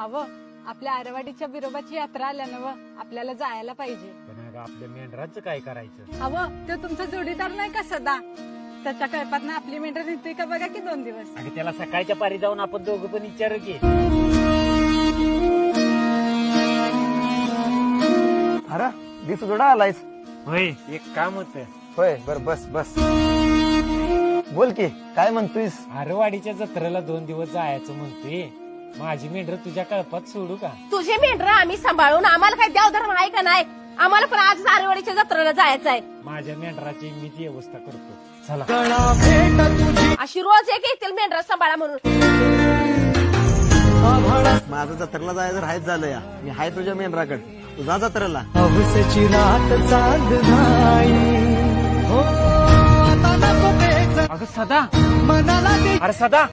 अव आपल्या आरवाडीच्या बिरोबाची यात्रा आल्या ना व आपल्याला जायला पाहिजे. पण अगं आपल्या मेंढराचं काय करायचं? अव तो तुमचा जोडीदार नाही का सदा, त्याच्या कळपात ना आपली मेंढर निघते का बघा की 2 दिवस. अगं त्याला सकाळच्या पारी जाऊन आपण दोघं पण विचारू की. अरे दिस जोडा आलायस. होय एक काम होतं. होय बर बस बस बोल की काय म्हणतोयस. आरवाडीच्या जत्रेला 2 दिवस जायचं म्हणतोय. माझी मेंढर तुझ्या कळपात सोडू का? तुझे मेंढर आम्ही सांभाळून आम्हाला काय देवधर्म आहे का नाही. आम्हाला पण आज आरेवाडीच्या जत्रेला जायचं आहे. माझ्या मेंढराची मी ती व्यवस्था करतो. चला. अशी रोज एक येतील मेंढर सांभाळा म्हणून. माझं जत्रेला जायचं राहायच झालं या. मी हाय तुझ्या मेंढराकडे, तुझा जत्रेला. अगं सदा, अरे सदा